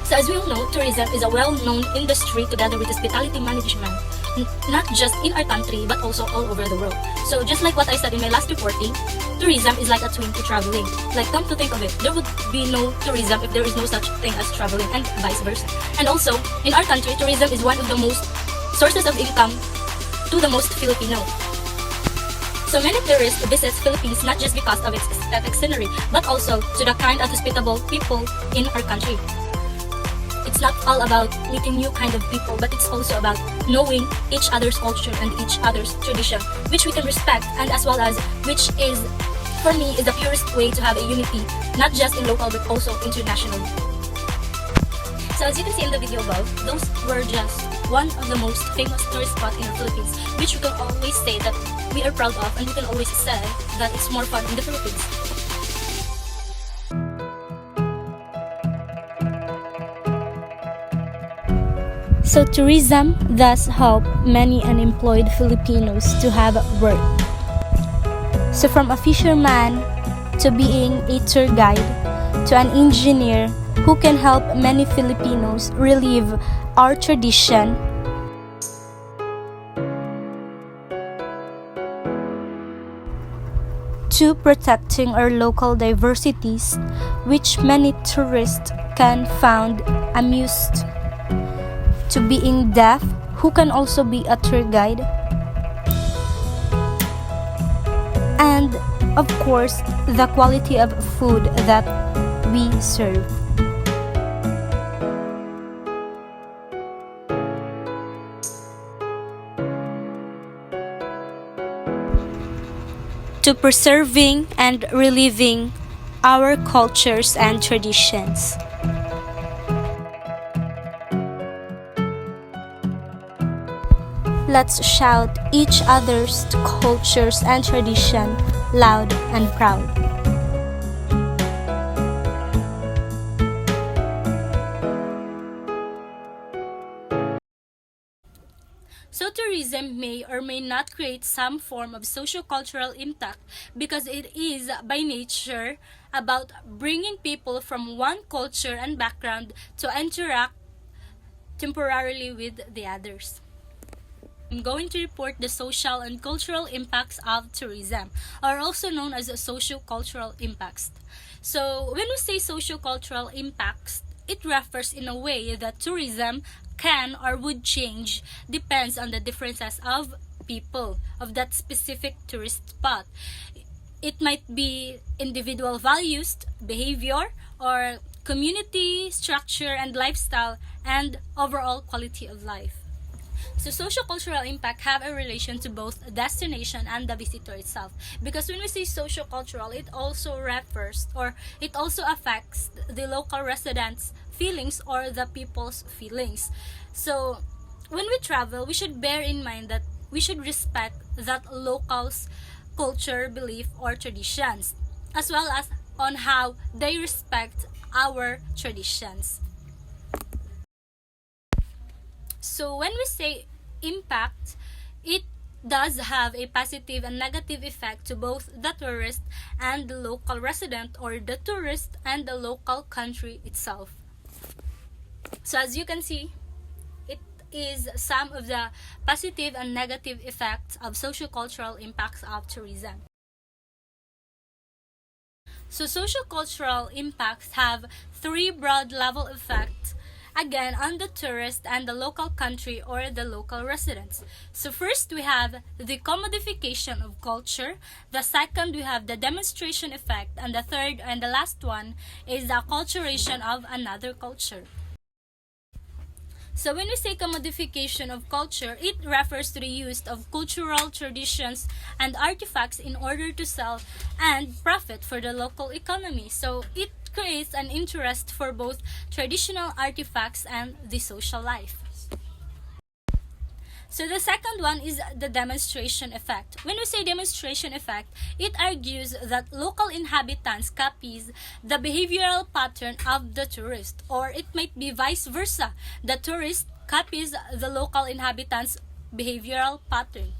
So as we all know, tourism is a well-known industry together with hospitality management, not just in our country but also all over the world. So just like what I said in my last reporting, tourism is like a twin to traveling. Like, come to think of it, there would be no tourism if there is no such thing as traveling, and vice versa. And also, in our country, tourism is one of the most sources of income to the most Filipino. So many tourists visit Philippines not just because of its aesthetic scenery, but also to the kind and hospitable people in our country. It's not all about meeting new kind of people, but it's also about knowing each other's culture and each other's tradition, which we can respect, and as well as which is, for me, is the purest way to have a unity, not just in local but also internationally. So as you can see in the video above, those were just one of the most famous tourist spots in the Philippines, which we can always say that we are proud of, and we can always say that it's more fun in the Philippines. So tourism does help many unemployed Filipinos to have work. So from a fisherman to being a tour guide to an engineer who can help many Filipinos relive our tradition, to protecting our local diversities, which many tourists can find amused, to being deaf, who can also be a tour guide, and of course the quality of food that we serve. To preserving and reliving our cultures and traditions. Let's shout each other's cultures and tradition loud and proud. So tourism may or may not create some form of socio-cultural impact because it is by nature about bringing people from one culture and background to interact temporarily with the others. I'm going to report the social and cultural impacts of tourism, or also known as socio-cultural impacts. So when we say socio-cultural impacts, it refers in a way that tourism can or would change depends on the differences of people of that specific tourist spot. It might be individual values, behavior, or community structure and lifestyle, and overall quality of life. So socio-cultural impact have a relation to both destination and the visitor itself, because when we say socio-cultural, it also refers or it also affects the local residents' feelings or the people's feelings. So when we travel, we should bear in mind that we should respect that locals' culture, belief, or traditions, as well as on how they respect our traditions. So when we say impact, it does have a positive and negative effect to both the tourist and the local resident, or the tourist and the local country itself. So as you can see, it is some of the positive and negative effects of socio-cultural impacts of tourism. So socio-cultural impacts have three broad level effects, again on the tourist and the local country or the local residents. So first we have the commodification of culture, the second we have the demonstration effect, and the third and the last one is the acculturation of another culture. So when we say commodification of culture, it refers to the use of cultural traditions and artifacts in order to sell and profit for the local economy. So it creates an interest for both traditional artifacts and the social life. So the second one is the demonstration effect. When we say demonstration effect, it argues that local inhabitants copies the behavioral pattern of the tourist, or it might be vice versa. The tourist copies the local inhabitants' behavioral pattern.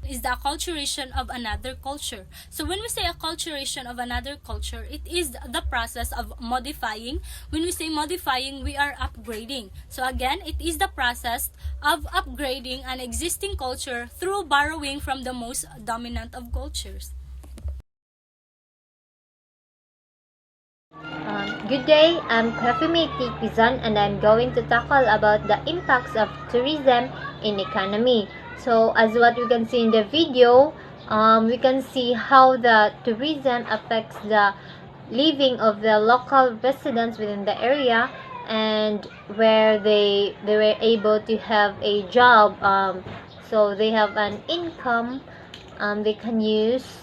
is the acculturation of another culture. So when we say acculturation of another culture, it is the process of modifying. When we say modifying, we are upgrading. So again, it is the process of upgrading an existing culture through borrowing from the most dominant of cultures. Good day, I'm Kafimiti Quizon and I'm going to tackle about the impacts of tourism in economy. So as what we can see in the video, we can see how the tourism affects the living of the local residents within the area, and where they were able to have a job, so they have an income they can use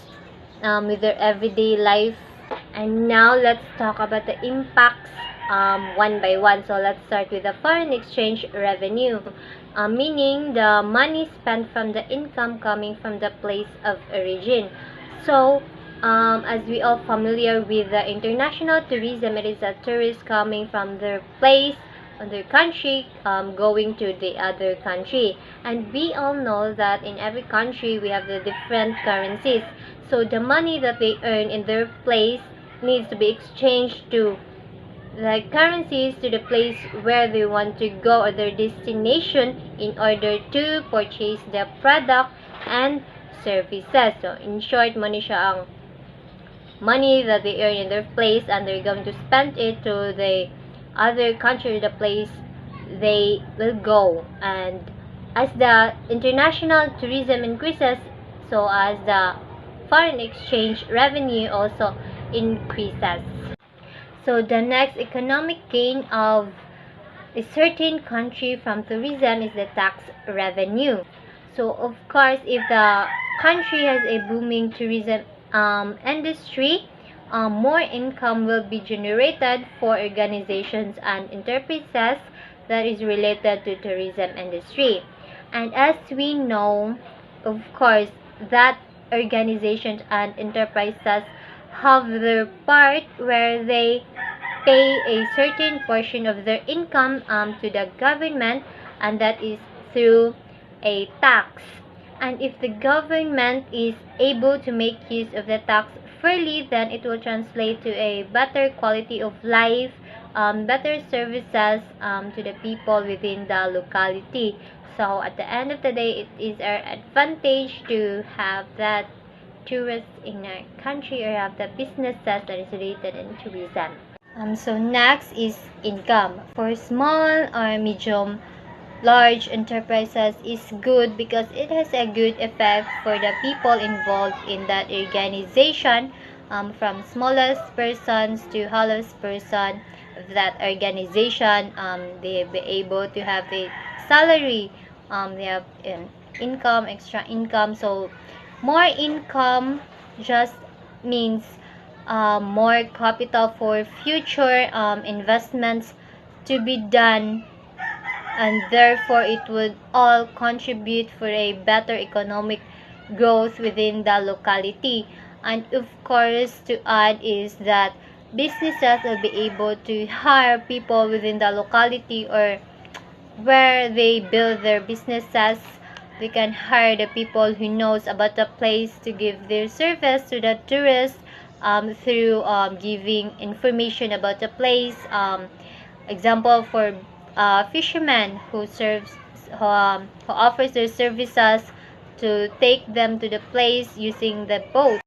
with their everyday life. And now let's talk about the impacts one by one. So let's start with the foreign exchange revenue, meaning the money spent from the income coming from the place of origin. So as we all familiar with the international tourism, it is a tourist coming from their place, their country, going to the other country. And we all know that in every country we have the different currencies. So the money that they earn in their place needs to be exchanged to the currencies to the place where they want to go, or their destination, in order to purchase the product and services. So in short, money siya ang money that they earn in their place, and they're going to spend it to the other country, the place they will go. And as the international tourism increases, so as the foreign exchange revenue also increases. So the next economic gain of a certain country from tourism is the tax revenue. So of course, if the country has a booming tourism industry, more income will be generated for organizations and enterprises that is related to tourism industry. And as we know, of course, that organizations and enterprises have their part where they pay a certain portion of their income to the government, and that is through a tax. And if the government is able to make use of the tax fairly, then it will translate to a better quality of life, better services to the people within the locality. So at the end of the day, it is our advantage to have that tourists in our country, or have the businesses that is related in tourism. So next is income. For small or medium large enterprises is good because it has a good effect for the people involved in that organization, from smallest persons to highest person of that organization. They be able to have a salary, they have income, extra income. So more income just means more capital for future investments to be done, and therefore it would all contribute for a better economic growth within the locality. And of course, to add is that businesses will be able to hire people within the locality, or where they build their businesses. They can hire the people who knows about the place to give their service to the tourists, through giving information about the place. Example for fishermen who serves, who offers their services to take them to the place using the boat.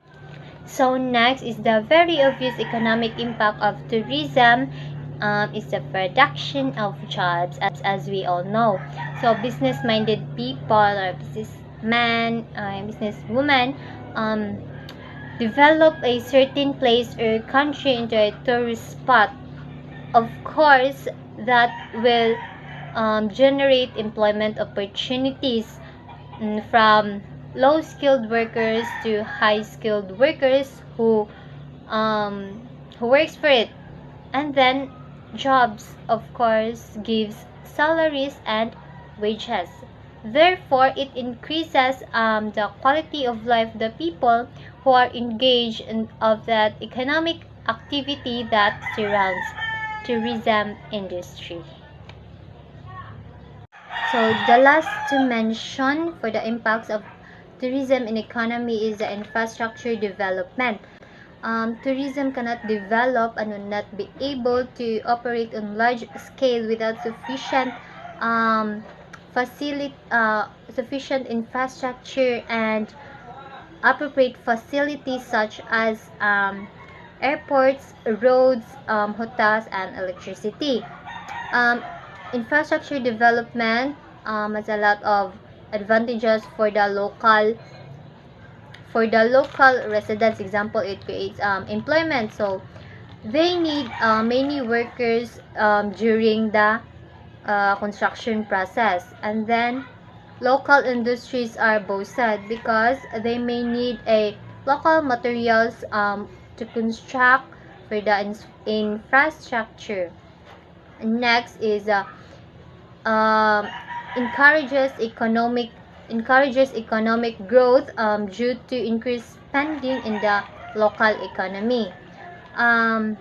So next is the very obvious economic impact of tourism, is the production of jobs, as we all know. So business-minded people, or businessmen, businesswomen, develop a certain place or country into a tourist spot. Of course, that will generate employment opportunities, from low-skilled workers to high-skilled workers who works for it. And then jobs, of course, gives salaries and wages. Therefore, it increases the quality of life of the people who are engaged in of that economic activity that surrounds tourism industry. So the last to mention for the impacts of tourism in economy is the infrastructure development. Tourism cannot develop and will not be able to operate on large scale without sufficient infrastructure and appropriate facilities such as airports, roads, hotels, and electricity. Um, Infrastructure development has a lot of advantages for the local residents. Example, it creates employment. So they need many workers during the construction process. And then local industries are boosted because they may need a local materials to construct for the infrastructure. Next is um, encourages economic growth due to increased spending in the local economy. Um,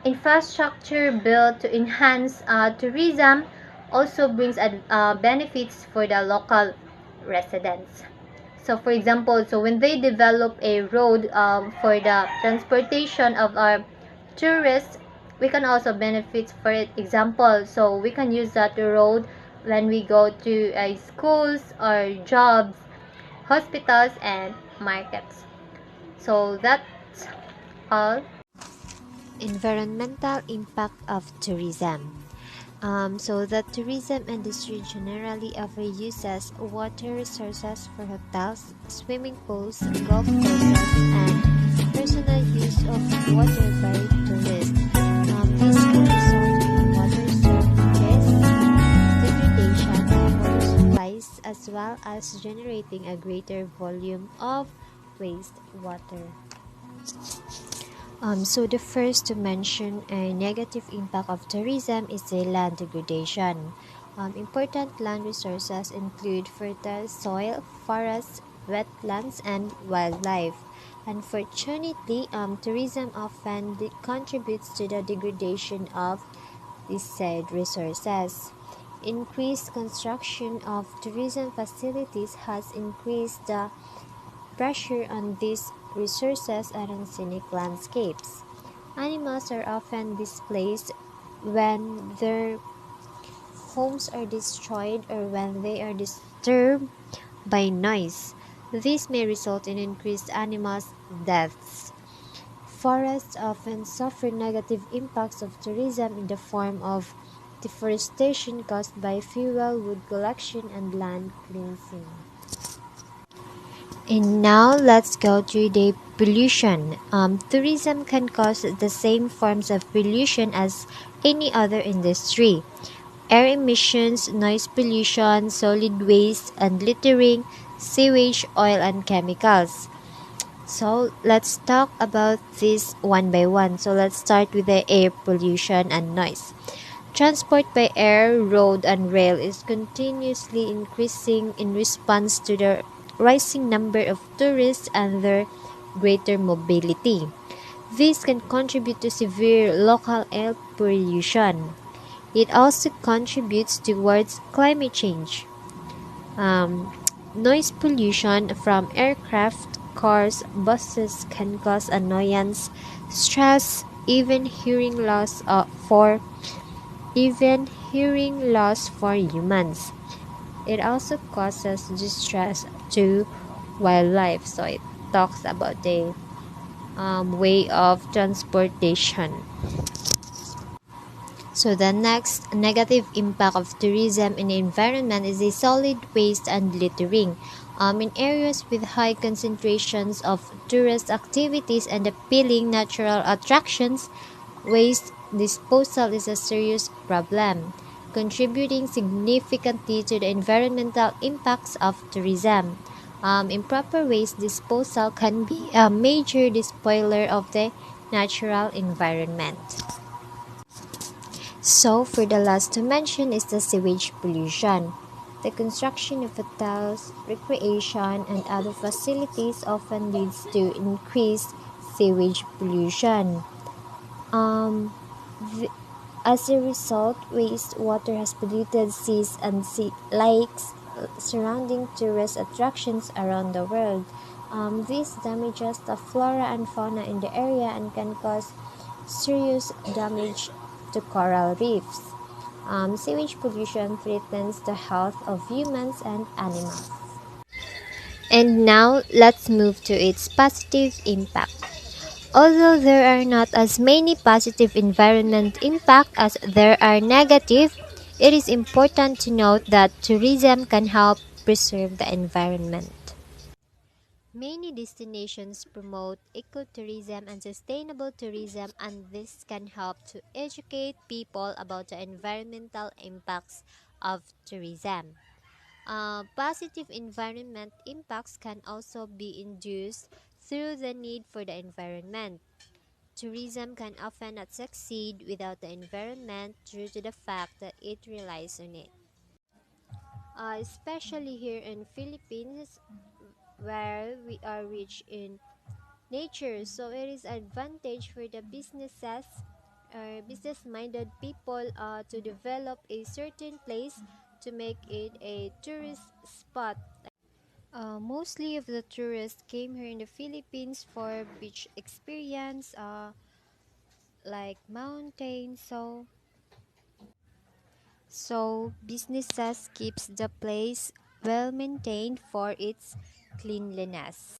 Infrastructure built to enhance tourism also brings benefits for the local residents. So for example, so when they develop a road for the transportation of our tourists, we can also benefit for it. Example, so we can use that road when we go to schools or jobs, hospitals, and markets. So that's all. Environmental impact of tourism. So the tourism industry generally overuses water resources for hotels, swimming pools, golf courses, and personal use of water by tourists. This can result in water surface degradation of water supplies as well as generating a greater volume of wastewater. So the first to mention a negative impact of tourism is the land degradation. Important land resources include fertile soil, forests, wetlands, and wildlife. Unfortunately, tourism often contributes to the degradation of these said resources. Increased construction of tourism facilities has increased the pressure on these resources and on scenic landscapes. Animals are often displaced when their homes are destroyed or when they are disturbed by noise. This may result in increased animal deaths. Forests often suffer negative impacts of tourism in the form of deforestation caused by fuel, wood collection, and land cleansing. And now let's go to the pollution. Tourism can cause the same forms of pollution as any other industry. Air emissions, noise pollution, solid waste, and littering, sewage, oil, and chemicals. So let's talk about this one by one. So let's start with the air pollution and noise. Transport by air, road, and rail is continuously increasing in response to the rising number of tourists and their greater mobility. This can contribute to severe local air pollution. It also contributes towards climate change. Noise pollution from aircraft, cars, buses can cause annoyance, stress, even hearing loss for humans. It also causes distress to wildlife. So it talks about the way of transportation. So the next negative impact of tourism in the environment is the solid waste and littering. In areas with high concentrations of tourist activities and appealing natural attractions, waste disposal is a serious problem, contributing significantly to the environmental impacts of tourism. Improper waste disposal can be a major despoiler of the natural environment. So, for the last to mention is the sewage pollution. The construction of hotels, recreation, and other facilities often leads to increased sewage pollution. Um, as a result, wastewater has polluted seas and lakes, surrounding tourist attractions around the world. This damages the flora and fauna in the area and can cause serious damage to coral reefs. Sewage pollution threatens the health of humans and animals. And now let's move to its positive impact. Although there are not as many positive environment impact as there are negative, it is important to note that tourism can help preserve the environment. Many destinations promote ecotourism and sustainable tourism, and this can help to educate people about the environmental impacts of tourism. Positive environment impacts can also be induced through the need for the environment. Tourism can often not succeed without the environment due to the fact that it relies on it. Especially here in Philippines, where we are rich in nature, so it is advantage for the businesses or business-minded people to develop a certain place to make it a tourist spot. Mostly of the tourists came here in the Philippines for beach experience, like mountains. So businesses keeps the place well maintained for its cleanliness.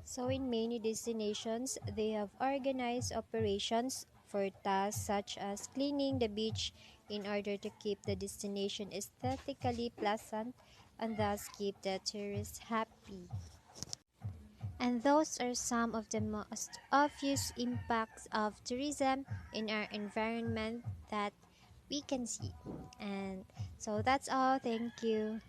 So in many destinations, they have organized operations for tasks such as cleaning the beach in order to keep the destination aesthetically pleasant and thus keep the tourists happy. And those are some of the most obvious impacts of tourism in our environment that we can see. And so that's all. Thank you.